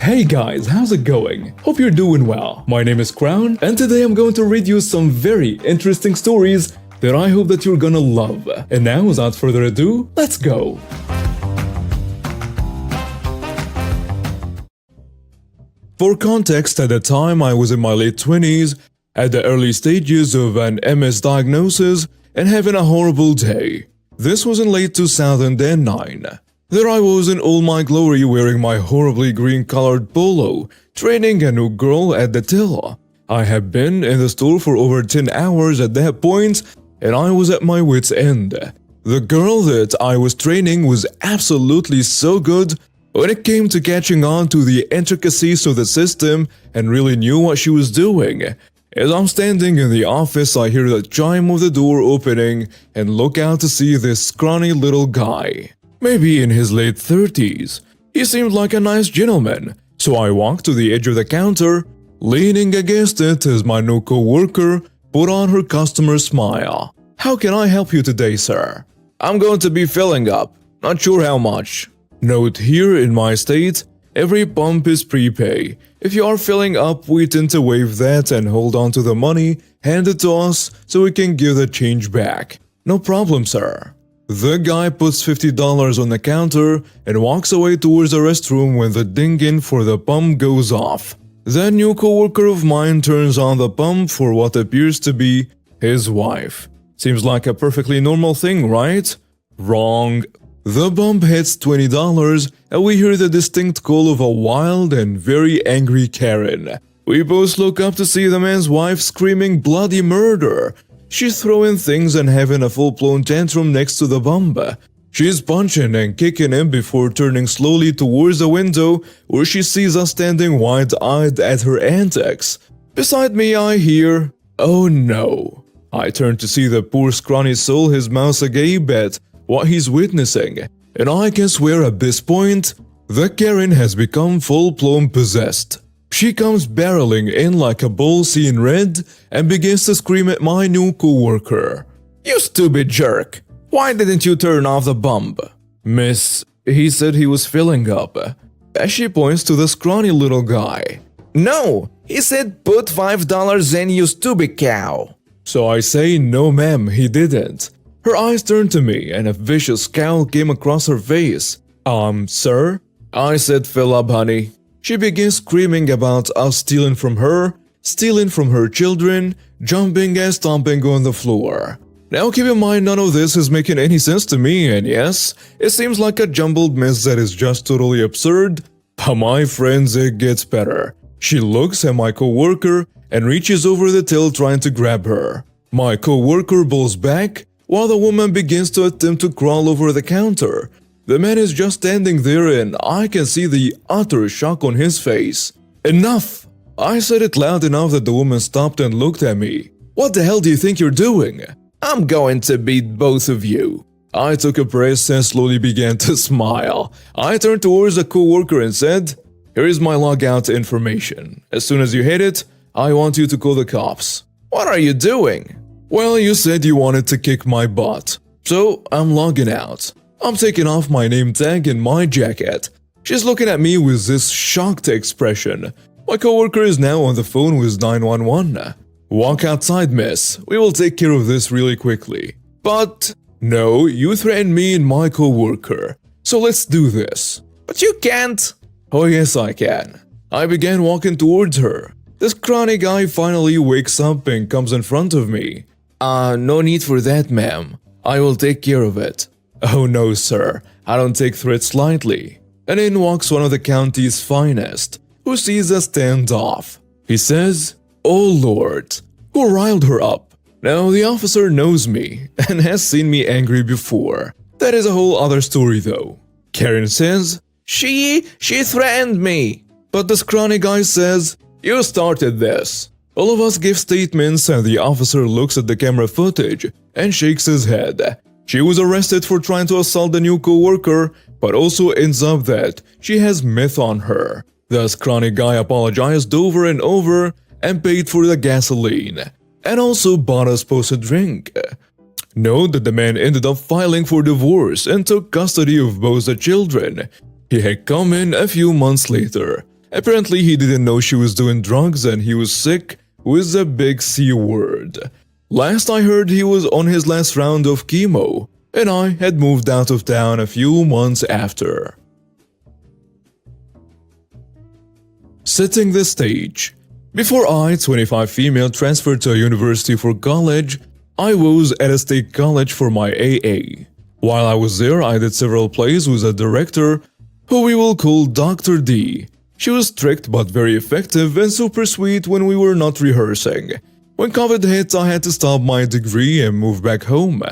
Hey guys, how's it going? Hope you're doing well. My name is Crown, and today I'm going to read you some very interesting stories that I hope that you're gonna love. And now, without further ado, let's go! For context, at the time I was in my late 20s, at the early stages of an MS diagnosis, and having a horrible day. This was in late 2009. There I was in all my glory wearing my horribly green-colored polo, training a new girl at the till. I had been in the store for over 10 hours at that point, and I was at my wit's end. The girl that I was training was absolutely so good when it came to catching on to the intricacies of the system and really knew what she was doing. As I'm standing in the office, I hear the chime of the door opening and look out to see this scrawny little guy. Maybe in his late 30s. He seemed like a nice gentleman, so I walked to the edge of the counter, leaning against it as my new co-worker put on her customer smile. "How can I help you today, sir?" "I'm going to be filling up. Not sure how much." Note here in my state, every pump is prepay. If you are filling up, we tend to waive that and hold on to the money handed to us so we can give the change back. "No problem, sir." The guy puts $50 on the counter and walks away towards the restroom when the ding-in for the pump goes off. The new coworker of mine turns on the pump for what appears to be his wife. Seems like a perfectly normal thing, right? Wrong. The pump hits $20 and we hear the distinct call of a wild and very angry Karen. We both look up to see the man's wife screaming bloody murder. She's throwing things and having a full-blown tantrum next to the pump. She's punching and kicking him before turning slowly towards the window where she sees us standing wide-eyed at her antics. Beside me I hear, "Oh no." I turn to see the poor scrawny soul his mouth agape at what he's witnessing, and I can swear at this point, the Karen has become full-blown possessed. She comes barreling in like a bull seeing red and begins to scream at my new co-worker. "You stupid jerk! Why didn't you turn off the pump?" "Miss, he said he was filling up." As she points to the scrawny little guy. "No, he said put $5 in, you stupid cow." So I say, "No ma'am, he didn't." Her eyes turned to me and a vicious scowl came across her face. Sir?" I said, "Fill up, honey." She begins screaming about us stealing from her children, jumping and stomping on the floor. Now keep in mind none of this is making any sense to me, and yes, it seems like a jumbled mess that is just totally absurd, but my friends, it gets better. She looks at my co-worker and reaches over the till trying to grab her. My co-worker pulls back, while the woman begins to attempt to crawl over the counter. The man is just standing there and I can see the utter shock on his face. "Enough!" I said it loud enough that the woman stopped and looked at me. "What the hell do you think you're doing?" "I'm going to beat both of you." I took a breath and slowly began to smile. I turned towards the co-worker and said, "Here is my logout information. As soon as you hit it, I want you to call the cops." "What are you doing?" "Well, you said you wanted to kick my butt. So, I'm logging out." I'm taking off my name tag and my jacket. She's looking at me with this shocked expression. My coworker is now on the phone with 911. "Walk outside, miss. We will take care of this really quickly." "But..." "No, you threatened me and my coworker. So let's do this." "But you can't." "Oh yes, I can." I began walking towards her. This scrawny guy finally wakes up and comes in front of me. No need for that, ma'am. I will take care of it." "Oh no, sir. I don't take threats lightly." And in walks one of the county's finest, who sees a standoff. He says, "Oh Lord, who riled her up?" Now the officer knows me and has seen me angry before. That is a whole other story though. Karen says, She threatened me." But the scrawny guy says, "You started this." All of us give statements and the officer looks at the camera footage and shakes his head. She was arrested for trying to assault the new co-worker, but also ends up that she has meth on her. The scrawny guy apologized over and over and paid for the gasoline, and also bought us both a drink. Note that the man ended up filing for divorce and took custody of both the children. He had come in a few months later, Apparently, he didn't know she was doing drugs and he was sick with the big C word. Last I heard, he was on his last round of chemo, and I had moved out of town a few months after. Setting the stage. Before I, 25 female, transferred to a university for college, I was at a state college for my AA. While I was there, I did several plays with a director who we will call Dr. D. She was strict but very effective and super sweet when we were not rehearsing. When COVID hit, I had to stop my degree and move back home.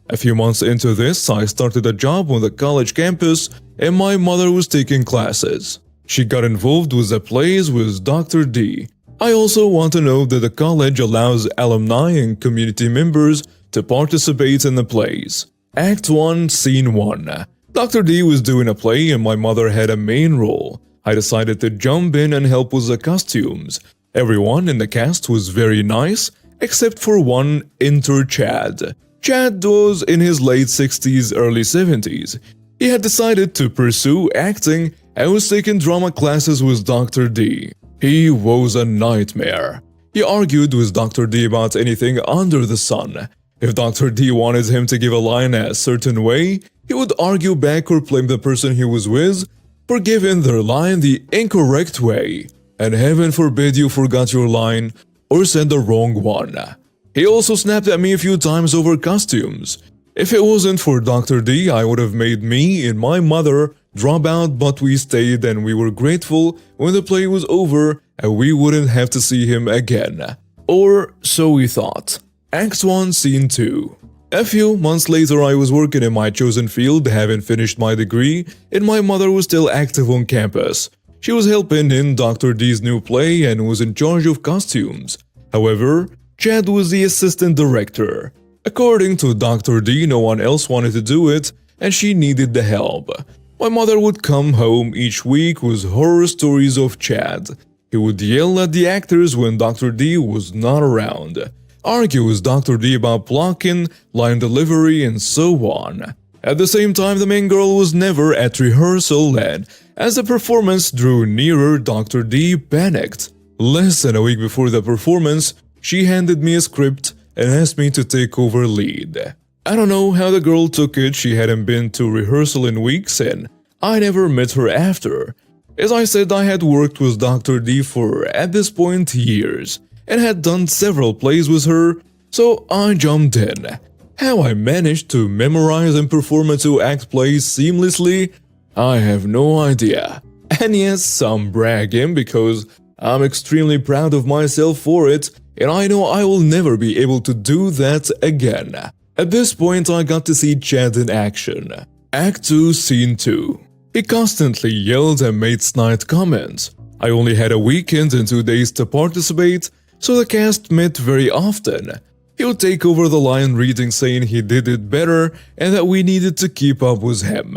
A few months into this, I started a job on the college campus and my mother was taking classes. She got involved with the plays with Dr. D. I also want to know that the college allows alumni and community members to participate in the plays. Act 1, Scene 1. Dr. D was doing a play and my mother had a main role. I decided to jump in and help with the costumes. Everyone in the cast was very nice, except for one, Enter Chad. Chad was in his late 60s, early 70s. He had decided to pursue acting and was taking drama classes with Dr. D. He was a nightmare. He argued with Dr. D about anything under the sun. If Dr. D wanted him to give a line a certain way, he would argue back or blame the person he was with for giving their line the incorrect way. And heaven forbid you forgot your line or said the wrong one. He also snapped at me a few times over costumes. If it wasn't for Dr. D, I would have made me and my mother drop out, but we stayed and we were grateful when the play was over and we wouldn't have to see him again. Or so we thought. Act 1, Scene 2. A few months later, I was working in my chosen field, having finished my degree, and my mother was still active on campus. She was helping in Dr. D's new play and was in charge of costumes. However, Chad was the assistant director. According to Dr. D, no one else wanted to do it, and she needed the help. My mother would come home each week with horror stories of Chad. He would yell at the actors when Dr. D was not around, argue with Dr. D about blocking, line delivery, and so on. At the same time, the main girl was never at rehearsal, and as the performance drew nearer, Dr. D panicked. Less than a week before the performance, she handed me a script and asked me to take over lead. I don't know how the girl took it. She hadn't been to rehearsal in weeks and I never met her after. As I said, I had worked with Dr. D for, at this point, years and had done several plays with her, so I jumped in. How I managed to memorize and perform a 2-act play seamlessly, I have no idea. And yes, I'm bragging because I'm extremely proud of myself for it, and I know I will never be able to do that again. At this point, I got to see Chad in action. Act 2, Scene 2. He constantly yelled and made snide comments. I only had a weekend and 2 days to participate, so the cast met very often. He would take over the line reading saying he did it better and that we needed to keep up with him.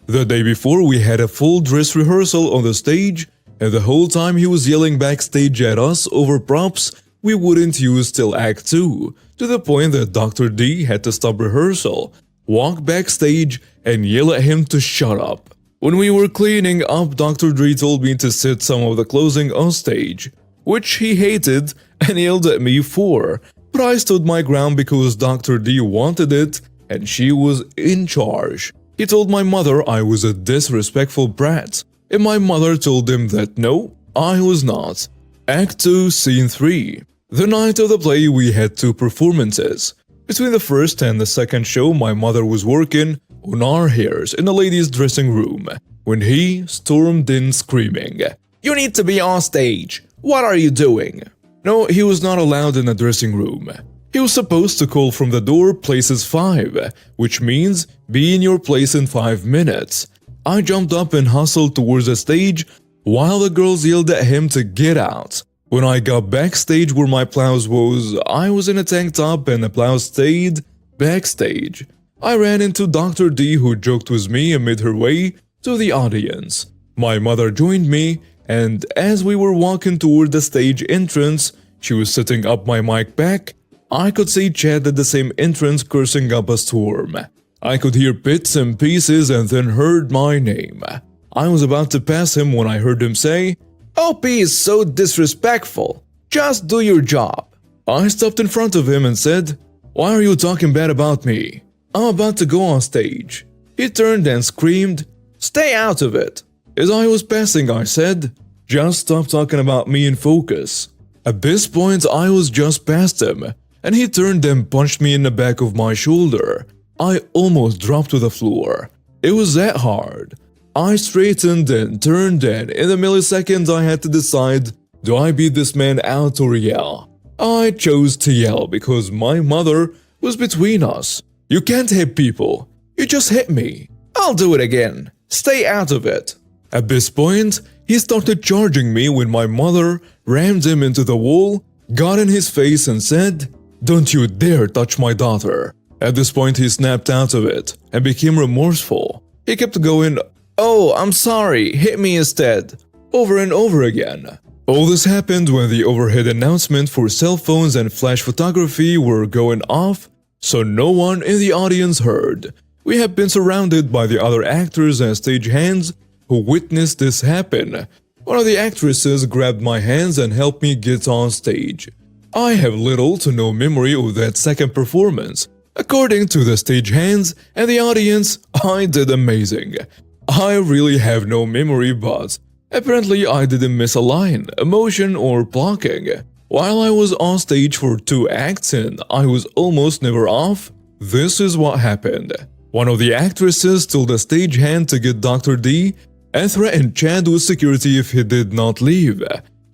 The day before, we had a full dress rehearsal on the stage, and the whole time he was yelling backstage at us over props we wouldn't use till Act 2, to the point that Dr. D had to stop rehearsal, walk backstage, and yell at him to shut up. When we were cleaning up, Dr. D told me to sit some of the closing on stage, which he hated and yelled at me for, but I stood my ground because Dr. D wanted it and she was in charge. He told my mother I was a disrespectful brat, and my mother told him that no, I was not. Act 2, Scene 3. The night of the play, we had 2 performances. Between the first and the second show, my mother was working on our hairs in the ladies' dressing room when he stormed in screaming, "You need to be on stage! What are you doing?" No, he was not allowed in the dressing room. He was supposed to call from the door places 5, which means be in your place in 5 minutes. I jumped up and hustled towards the stage while the girls yelled at him to get out. When I got backstage where my blouse was, I was in a tank top and the blouse stayed backstage. I ran into Dr. D, who joked with me and made her way to the audience. My mother joined me, and as we were walking toward the stage entrance, she was setting up my mic back. I could see Chad at the same entrance cursing up a storm. I could hear bits and pieces and then heard my name. I was about to pass him when I heard him say, OP is so disrespectful. Just do your job. I stopped in front of him and said, "Why are you talking bad about me? I'm about to go on stage." He turned and screamed, "Stay out of it." As I was passing, I said, "Just stop talking about me and focus." At this point, I was just past him, and he turned and punched me in the back of my shoulder. I almost dropped to the floor. It was that hard. I straightened and turned, and in a millisecond I had to decide, do I beat this man out or yell? I chose to yell because my mother was between us. "You can't hit people. You just hit me." "I'll do it again. Stay out of it." At this point, he started charging me when my mother rammed him into the wall, got in his face and said, "Don't you dare touch my daughter." At this point, he snapped out of it and became remorseful. He kept going, "Oh, I'm sorry, hit me instead," over and over again. All this happened when the overhead announcement for cell phones and flash photography were going off, so no one in the audience heard. We had been surrounded by the other actors and stagehands who witnessed this happen. One of the actresses grabbed my hands and helped me get on stage. I have little to no memory of that second performance. According to the stagehands and the audience, I did amazing. I really have no memory, but apparently I didn't miss a line, emotion, or blocking. While I was on stage for 2 acts and I was almost never off, this is what happened. One of the actresses told a stagehand to get Dr. D and threatened Chad with security if he did not leave.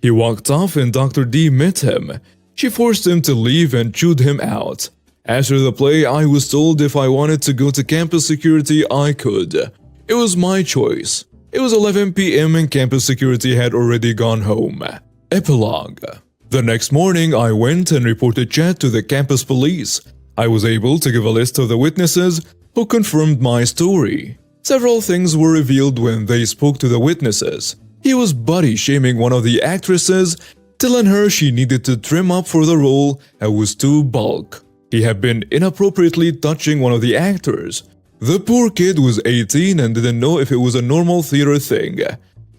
He walked off and Dr. D met him. She forced him to leave and chewed him out. After the play, I was told if I wanted to go to campus security, I could. It was my choice. It was 11 p.m. and campus security had already gone home. Epilogue. The next morning, I went and reported Chad to the campus police. I was able to give a list of the witnesses who confirmed my story. Several things were revealed when they spoke to the witnesses. He was body-shaming one of the actresses, telling her she needed to trim up for the role and was too bulk. He had been inappropriately touching one of the actors. The poor kid was 18 and didn't know if it was a normal theater thing.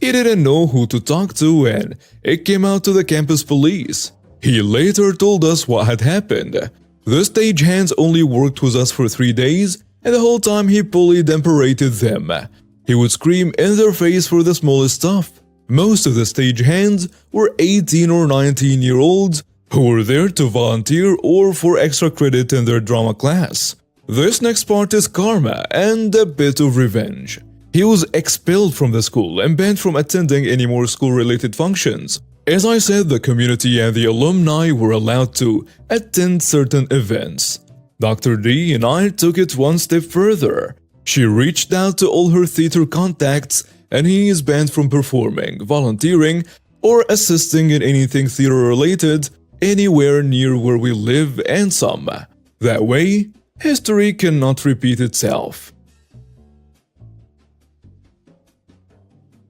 He didn't know who to talk to and it came out to the campus police. He later told us what had happened. The stagehands only worked with us for 3 days and the whole time he bullied and berated them. He would scream in their face for the smallest stuff. Most of the stagehands were 18 or 19-year-olds who were there to volunteer or for extra credit in their drama class. This next part is karma and a bit of revenge. He was expelled from the school and banned from attending any more school-related functions. As I said, the community and the alumni were allowed to attend certain events. Dr. D and I took it one step further. She reached out to all her theater contacts and he is banned from performing, volunteering, or assisting in anything theater-related anywhere near where we live and some. That way, history cannot repeat itself.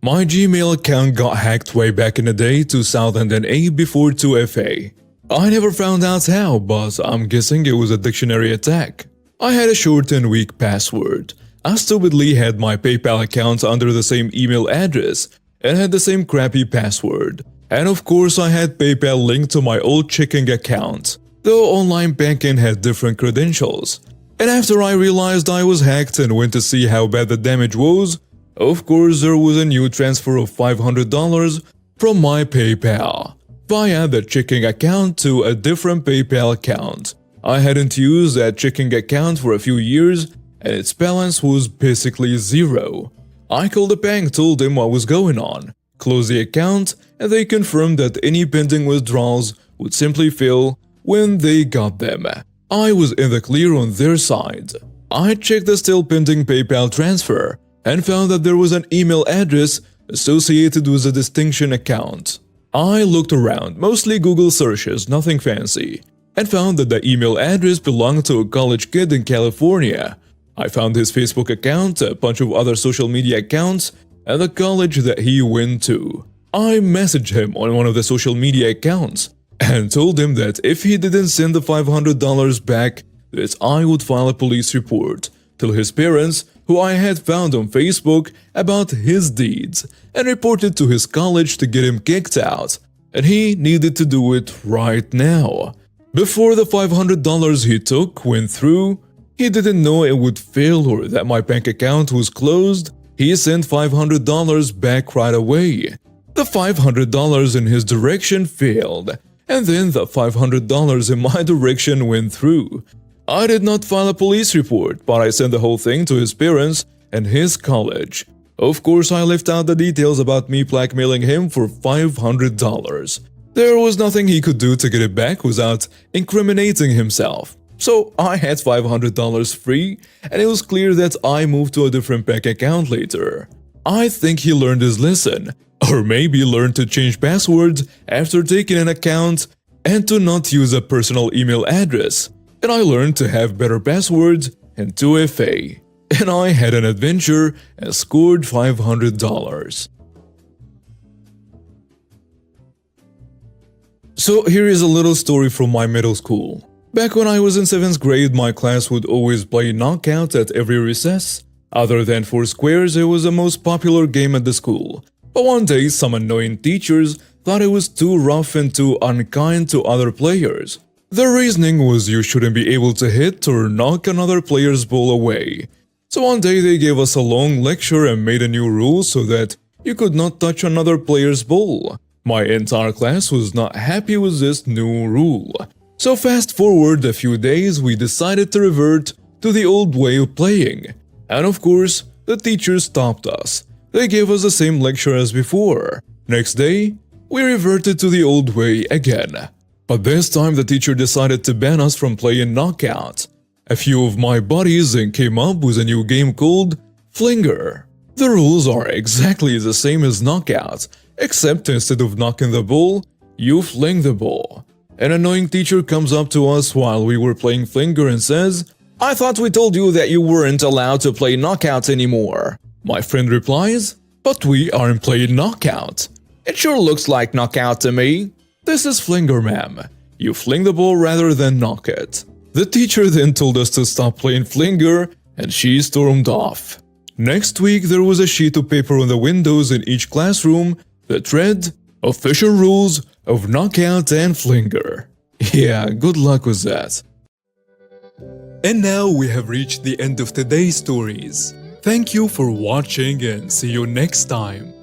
My Gmail account got hacked way back in the day, 2008, before 2FA. I never found out how, but I'm guessing it was a dictionary attack. I had a short and weak password. I stupidly had my PayPal account under the same email address and had the same crappy password. And of course I had PayPal linked to my old checking account, though online banking had different credentials. And after I realized I was hacked and went to see how bad the damage was, of course there was a new transfer of $500 from my PayPal via the checking account to a different PayPal account. I hadn't used that checking account for a few years and its balance was basically zero. I called the bank, told them what was going on, closed the account, and they confirmed that any pending withdrawals would simply fail when they got them. I was in the clear on their side. I checked the still pending PayPal transfer and found that there was an email address associated with the Distinction account. I looked around, mostly Google searches, nothing fancy, and found that the email address belonged to a college kid in California. I found his Facebook account, a bunch of other social media accounts, and the college that he went to. I messaged him on one of the social media accounts and told him that if he didn't send the $500 back, that I would file a police report, till his parents, who I had found on Facebook, about his deeds, and reported to his college to get him kicked out, and he needed to do it right now. Before the $500 he took went through, he didn't know it would fail or that my bank account was closed. He sent $500 back right away. The $500 in his direction failed, and then the $500 in my direction went through. I did not file a police report, but I sent the whole thing to his parents and his college. Of course, I left out the details about me blackmailing him for $500. There was nothing he could do to get it back without incriminating himself. So I had $500 free, and it was clear that I moved to a different bank account later. I think he learned his lesson, or maybe learned to change passwords after taking an account and to not use a personal email address. And I learned to have better passwords and 2FA. And I had an adventure and scored $500. So here is a little story from my middle school. Back when I was in 7th grade, my class would always play Knockout at every recess. Other than Four Squares, it was the most popular game at the school. But one day, some annoying teachers thought it was too rough and too unkind to other players. Their reasoning was you shouldn't be able to hit or knock another player's ball away. So one day they gave us a long lecture and made a new rule so that you could not touch another player's ball. My entire class was not happy with this new rule. So fast forward a few days, we decided to revert to the old way of playing. And of course, the teachers stopped us. They gave us the same lecture as before. Next day, we reverted to the old way again. But this time the teacher decided to ban us from playing Knockout. A few of my buddies then came up with a new game called Flinger. The rules are exactly the same as Knockout, except instead of knocking the ball, you fling the ball. An annoying teacher comes up to us while we were playing Flinger and says, "I thought we told you that you weren't allowed to play Knockout anymore." My friend replies, "But we aren't playing Knockout." "It sure looks like Knockout to me." "This is Flinger, ma'am. You fling the ball rather than knock it." The teacher then told us to stop playing Flinger, and she stormed off. Next week, there was a sheet of paper on the windows in each classroom that read, "Official rules of Knockout and Flinger." Yeah, good luck with that. And now we have reached the end of today's stories. Thank you for watching and see you next time.